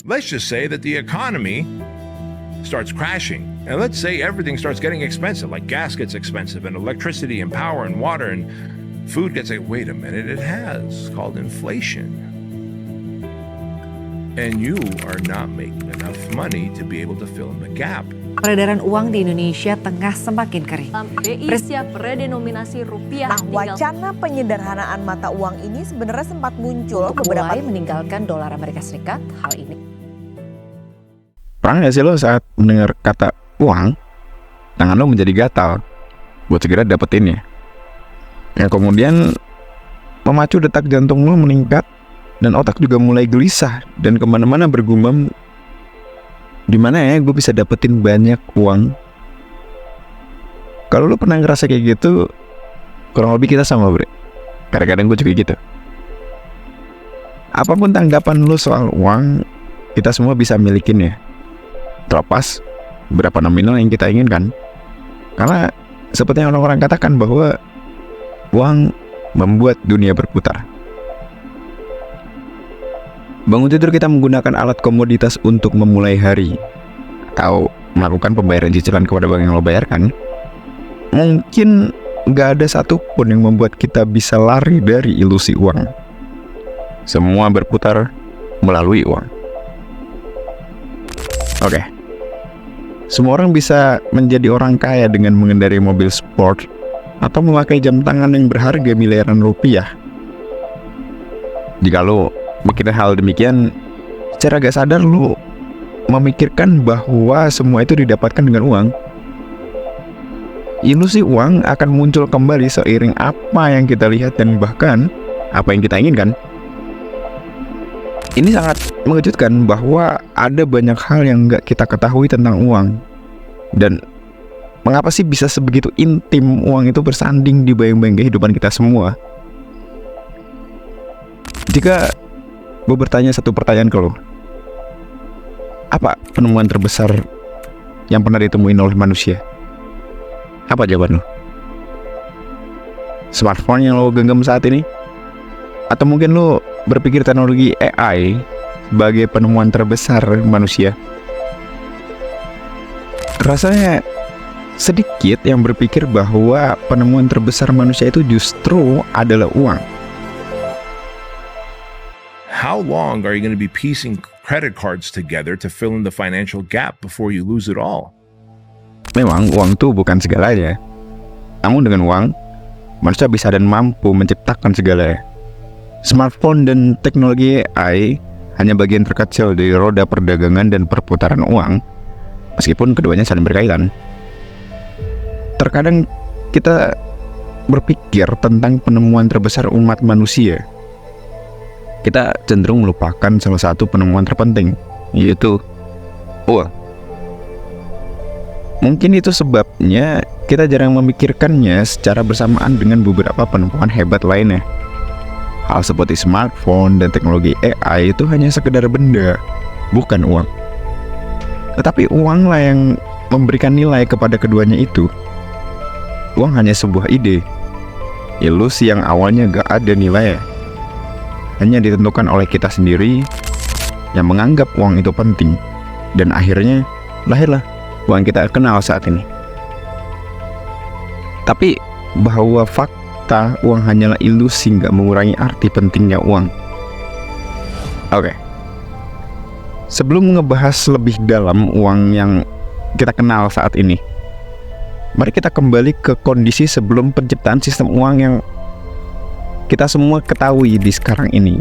Let's just say that the economy starts crashing. And let's say everything starts getting expensive, like gas gets expensive, and electricity, and power, and water, and food gets like, wait a minute, it has, called inflation. And you are not making enough money to be able to fill in the gap. Peredaran uang di Indonesia tengah semakin kering. BI siap redenominasi rupiah. Nah, wacana penyederhanaan mata uang ini sebenarnya sempat muncul Mulai meninggalkan dolar Amerika Serikat. Hal ini pernah nggak sih lo saat mendengar kata uang, tangan lo menjadi gatal buat segera dapetinnya? Yang kemudian memacu detak jantung lo meningkat dan otak juga mulai gelisah dan kemana-mana bergumam, di mana ya gue bisa dapetin banyak uang? Kalau lo pernah ngerasa kayak gitu, kurang lebih kita sama, bre. Kadang-kadang gue juga gitu. Apapun tanggapan lo soal uang, kita semua bisa milikinnya, terlepas berapa nominal yang kita inginkan. Karena seperti yang orang-orang katakan bahwa uang membuat dunia berputar. Bangun tidur kita menggunakan alat komoditas untuk memulai hari, atau melakukan pembayaran cicilan kepada bank yang lo bayarkan. Mungkin gak ada satupun yang membuat kita bisa lari dari ilusi uang. Semua berputar melalui uang. Oke. Semua orang bisa menjadi orang kaya dengan mengendarai mobil sport atau memakai jam tangan yang berharga miliaran rupiah. Jika lo mikir hal demikian, secara gak sadar lo memikirkan bahwa semua itu didapatkan dengan uang. Ilusi uang akan muncul kembali seiring apa yang kita lihat dan bahkan apa yang kita inginkan. Ini sangat mengejutkan bahwa ada banyak hal yang nggak kita ketahui tentang uang. Dan mengapa sih bisa sebegitu intim uang itu bersanding di bayang-bayang kehidupan kita semua? Jika gue bertanya satu pertanyaan ke lo, apa penemuan terbesar yang pernah ditemuin oleh manusia? Apa jawaban lo? Smartphone yang lo genggam saat ini? Atau mungkin lo berpikir teknologi AI sebagai penemuan terbesar manusia? Rasanya sedikit yang berpikir bahwa penemuan terbesar manusia itu justru adalah uang. How long are you going to be piecing credit cards together to fill in the financial gap before you lose it all? Memang uang itu bukan segalanya. Namun dengan uang, manusia bisa dan mampu menciptakan segalanya. Smartphone dan teknologi AI hanya bagian terkecil dari roda perdagangan dan perputaran uang, meskipun keduanya saling berkaitan. Terkadang kita berpikir tentang penemuan terbesar umat manusia, kita cenderung melupakan salah satu penemuan terpenting, yaitu uang. Mungkin itu sebabnya kita jarang memikirkannya secara bersamaan dengan beberapa penemuan hebat lainnya. Hal seperti smartphone dan teknologi AI itu hanya sekedar benda, bukan uang. Tetapi uanglah yang memberikan nilai kepada keduanya itu. Uang hanya sebuah ide, ilusi yang awalnya gak ada nilai, hanya ditentukan oleh kita sendiri yang menganggap uang itu penting. Dan akhirnya lahirlah uang kita kenal saat ini. Tapi bahwa fakta uang hanyalah ilusi gak mengurangi arti pentingnya uang. Oke. Sebelum ngebahas lebih dalam uang yang kita kenal saat ini, mari kita kembali ke kondisi sebelum penciptaan sistem uang yang kita semua ketahui di sekarang ini,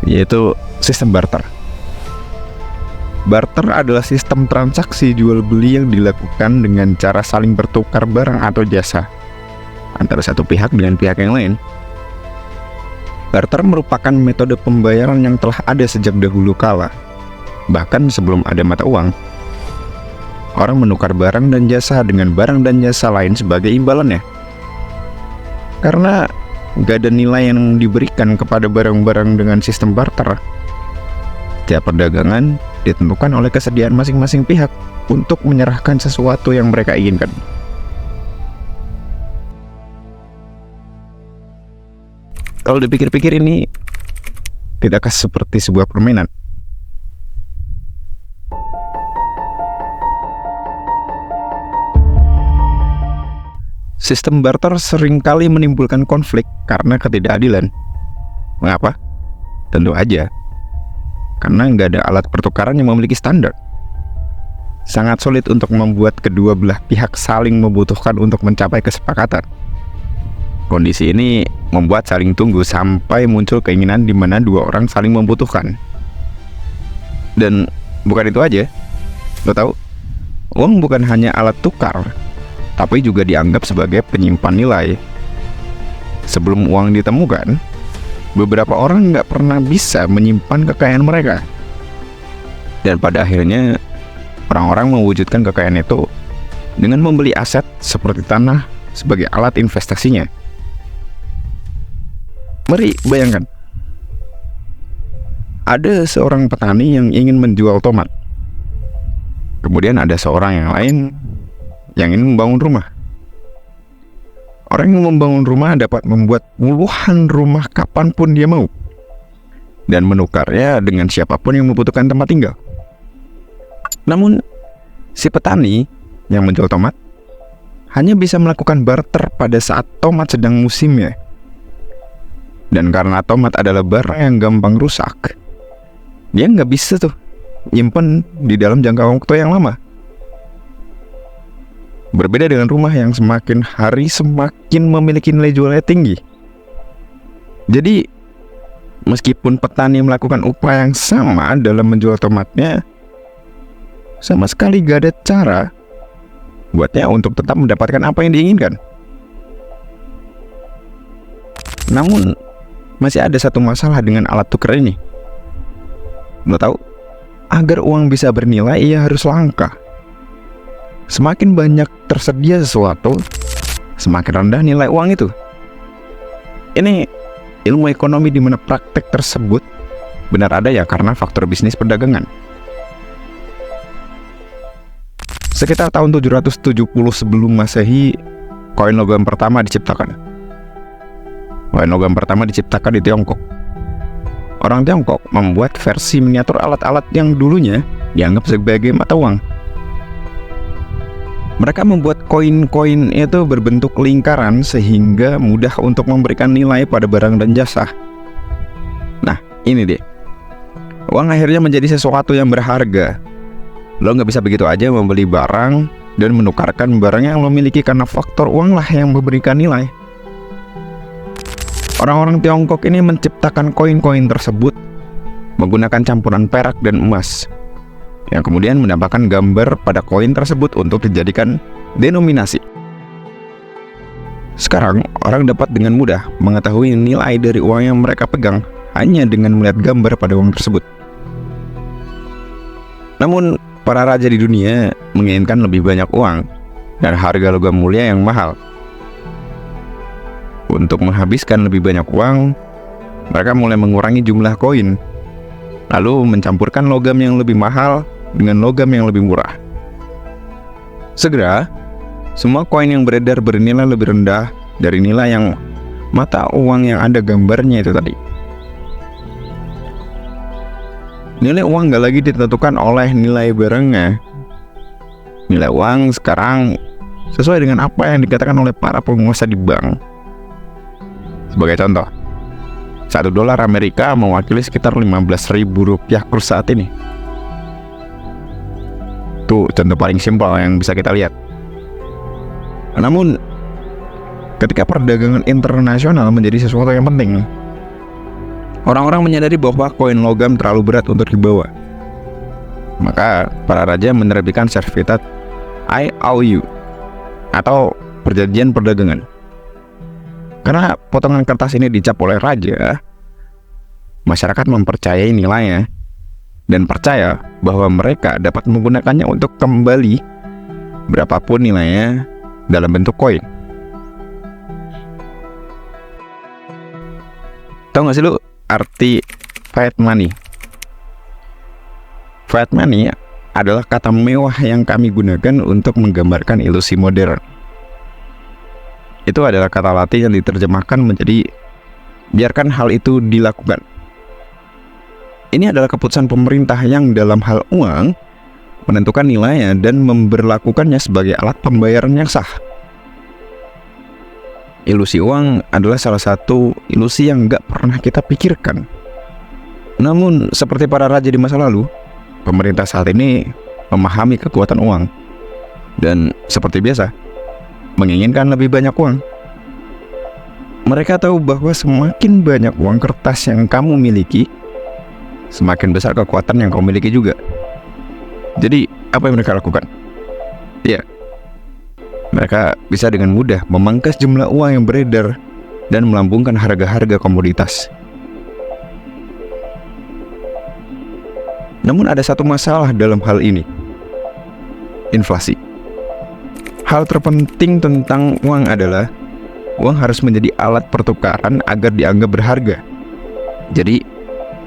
yaitu sistem barter. Barter adalah sistem transaksi jual beli yang dilakukan dengan cara saling bertukar barang atau jasa antara satu pihak dengan pihak yang lain. Barter merupakan metode pembayaran yang telah ada sejak dahulu kala, bahkan sebelum ada mata uang. Orang menukar barang dan jasa dengan barang dan jasa lain sebagai imbalannya. Karena gak ada nilai yang diberikan kepada barang-barang dengan sistem barter, setiap perdagangan ditentukan oleh kesediaan masing-masing pihak untuk menyerahkan sesuatu yang mereka inginkan. Kalau dipikir-pikir ini tidakkah seperti sebuah permainan? Sistem barter seringkali menimbulkan konflik karena ketidakadilan. Mengapa? Tentu aja karena nggak ada alat pertukaran yang memiliki standar. Sangat sulit untuk membuat kedua belah pihak saling membutuhkan untuk mencapai kesepakatan. Kondisi ini membuat saling tunggu sampai muncul keinginan di mana dua orang saling membutuhkan. Dan bukan itu aja, lo tahu, uang bukan hanya alat tukar, tapi juga dianggap sebagai penyimpan nilai. Sebelum uang ditemukan, beberapa orang nggak pernah bisa menyimpan kekayaan mereka. Dan pada akhirnya, orang-orang mewujudkan kekayaan itu dengan membeli aset seperti tanah sebagai alat investasinya. Mari bayangkan, ada seorang petani yang ingin menjual tomat. Kemudian ada seorang yang lain yang ingin membangun rumah. Orang yang membangun rumah dapat membuat puluhan rumah kapanpun dia mau, dan menukarnya dengan siapapun yang membutuhkan tempat tinggal. Namun, si petani yang menjual tomat hanya bisa melakukan barter pada saat tomat sedang musimnya. Dan karena tomat adalah barang yang gampang rusak, dia nggak bisa tuh nyimpen di dalam jangka waktu yang lama. Berbeda dengan rumah yang semakin hari semakin memiliki nilai jualnya tinggi. Jadi, meskipun petani melakukan upaya yang sama dalam menjual tomatnya, sama sekali gak ada cara buatnya untuk tetap mendapatkan apa yang diinginkan. Namun, masih ada satu masalah dengan alat tukar ini. Lo tahu, agar uang bisa bernilai, ia harus langka. Semakin banyak tersedia sesuatu, semakin rendah nilai uang itu. Ini ilmu ekonomi di mana praktek tersebut benar ada ya karena faktor bisnis perdagangan. Sekitar tahun 770 sebelum Masehi, koin logam pertama diciptakan. Koin logam pertama diciptakan di Tiongkok. Orang Tiongkok membuat versi miniatur alat-alat yang dulunya dianggap sebagai mata uang. Mereka membuat koin-koin itu berbentuk lingkaran sehingga mudah untuk memberikan nilai pada barang dan jasa. Nah, ini deh. Uang akhirnya menjadi sesuatu yang berharga. Lo nggak bisa begitu aja membeli barang dan menukarkan barang yang lo miliki karena faktor uang lah yang memberikan nilai. Orang-orang Tiongkok ini menciptakan koin-koin tersebut menggunakan campuran perak dan emas, yang kemudian menambahkan gambar pada koin tersebut untuk dijadikan denominasi. Sekarang, orang dapat dengan mudah mengetahui nilai dari uang yang mereka pegang hanya dengan melihat gambar pada uang tersebut. Namun, para raja di dunia menginginkan lebih banyak uang dan harga logam mulia yang mahal. Untuk menghabiskan lebih banyak uang, mereka mulai mengurangi jumlah koin, lalu mencampurkan logam yang lebih mahal dengan logam yang lebih murah. Segera, semua koin yang beredar bernilai lebih rendah dari nilai yang mata uang yang ada gambarnya itu tadi. Nilai uang gak lagi ditentukan oleh nilai barangnya. Nilai uang sekarang sesuai dengan apa yang dikatakan oleh para penguasa di bank. Sebagai contoh, $1 Amerika mewakili sekitar Rp15.000 per saat ini. Itu contoh paling simpel yang bisa kita lihat. Namun, ketika perdagangan internasional menjadi sesuatu yang penting, orang-orang menyadari bahwa koin logam terlalu berat untuk dibawa. Maka, para raja menerbitkan sertifikat IOU atau perjanjian perdagangan. Karena potongan kertas ini dicap oleh raja, masyarakat mempercayai nilainya dan percaya bahwa mereka dapat menggunakannya untuk kembali berapapun nilainya dalam bentuk koin. Tahu gak sih lu arti fiat money? Fiat money adalah kata mewah yang kami gunakan untuk menggambarkan ilusi modern. Itu adalah kata Latin yang diterjemahkan menjadi biarkan hal itu dilakukan. Ini adalah keputusan pemerintah yang dalam hal uang menentukan nilainya dan memberlakukannya sebagai alat pembayaran yang sah. Ilusi uang adalah salah satu ilusi yang gak pernah kita pikirkan. Namun, seperti para raja di masa lalu, pemerintah saat ini memahami kekuatan uang. Dan seperti biasa, menginginkan lebih banyak uang. Mereka tahu bahwa semakin banyak uang kertas yang kamu miliki, semakin besar kekuatan yang kamu miliki juga. Jadi, apa yang mereka lakukan? Ya, mereka bisa dengan mudah memangkas jumlah uang yang beredar dan melambungkan harga-harga komoditas. Namun ada satu masalah dalam hal ini. Inflasi. Hal terpenting tentang uang adalah uang harus menjadi alat pertukaran agar dianggap berharga. Jadi,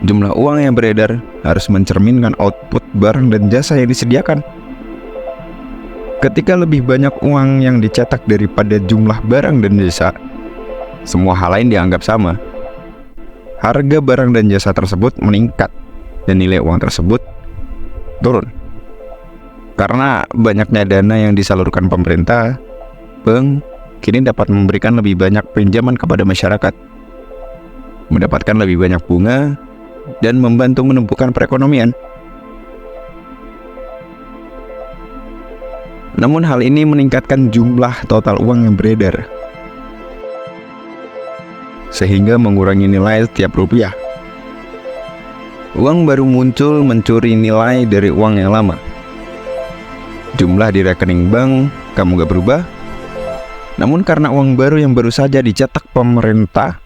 jumlah uang yang beredar harus mencerminkan output barang dan jasa yang disediakan. Ketika lebih banyak uang yang dicetak daripada jumlah barang dan jasa, semua hal lain dianggap sama. Harga barang dan jasa tersebut meningkat dan nilai uang tersebut turun. Karena banyaknya dana yang disalurkan pemerintah, bank kini dapat memberikan lebih banyak pinjaman kepada masyarakat, mendapatkan lebih banyak bunga, dan membantu menumbuhkan perekonomian. Namun hal ini meningkatkan jumlah total uang yang beredar, sehingga mengurangi nilai setiap rupiah. Uang baru muncul mencuri nilai dari uang yang lama. Jumlah di rekening bank kamu gak berubah, namun karena uang baru yang baru saja dicetak pemerintah,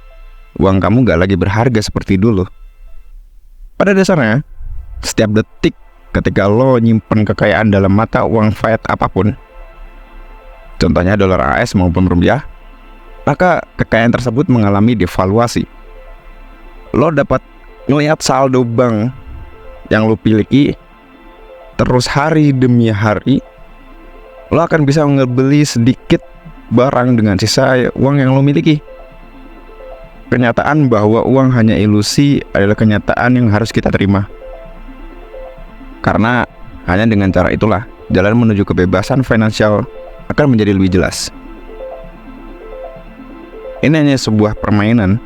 uang kamu gak lagi berharga seperti dulu. Pada dasarnya, setiap detik ketika lo nyimpen kekayaan dalam mata uang fiat apapun, contohnya dolar AS maupun rupiah, maka kekayaan tersebut mengalami devaluasi. Lo dapat ngelihat saldo bank yang lo miliki, terus hari demi hari, lo akan bisa ngebeli sedikit barang dengan sisa uang yang lo miliki. Kenyataan bahwa uang hanya ilusi adalah kenyataan yang harus kita terima. Karena hanya dengan cara itulah jalan menuju kebebasan finansial akan menjadi lebih jelas. Ini hanya sebuah permainan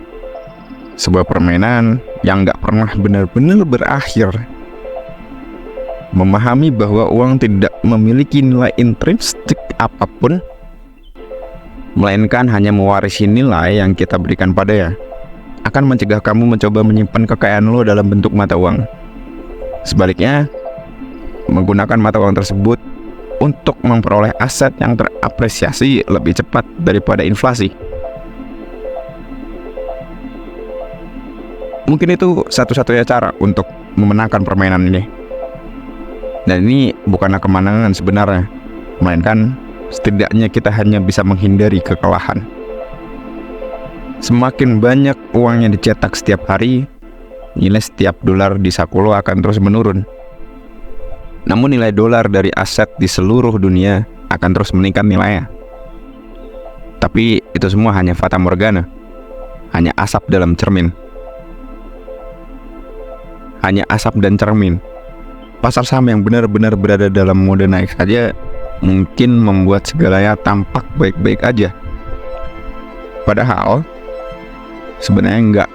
yang gak pernah benar-benar berakhir. Memahami bahwa uang tidak memiliki nilai intrinsik apapun, melainkan hanya mewarisi nilai yang kita berikan padanya, akan mencegah kamu mencoba menyimpan kekayaan lo dalam bentuk mata uang. Sebaliknya, menggunakan mata uang tersebut untuk memperoleh aset yang terapresiasi lebih cepat daripada inflasi. Mungkin itu satu-satunya cara untuk memenangkan permainan ini. Dan ini bukanlah kemenangan sebenarnya, melainkan setidaknya kita hanya bisa menghindari kekalahan. Semakin banyak uang yang dicetak setiap hari, nilai setiap dolar di saku lo akan terus menurun. Namun nilai dolar dari aset di seluruh dunia akan terus meningkat nilainya. Tapi itu semua hanya fata morgana, hanya asap dalam cermin. Hanya asap dan cermin. Pasar saham yang benar-benar berada dalam mode naik saja mungkin membuat segalanya tampak baik-baik aja. Padahal sebenarnya enggak.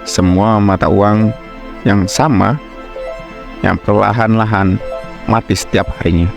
Semua mata uang yang sama, yang perlahan-lahan mati setiap harinya.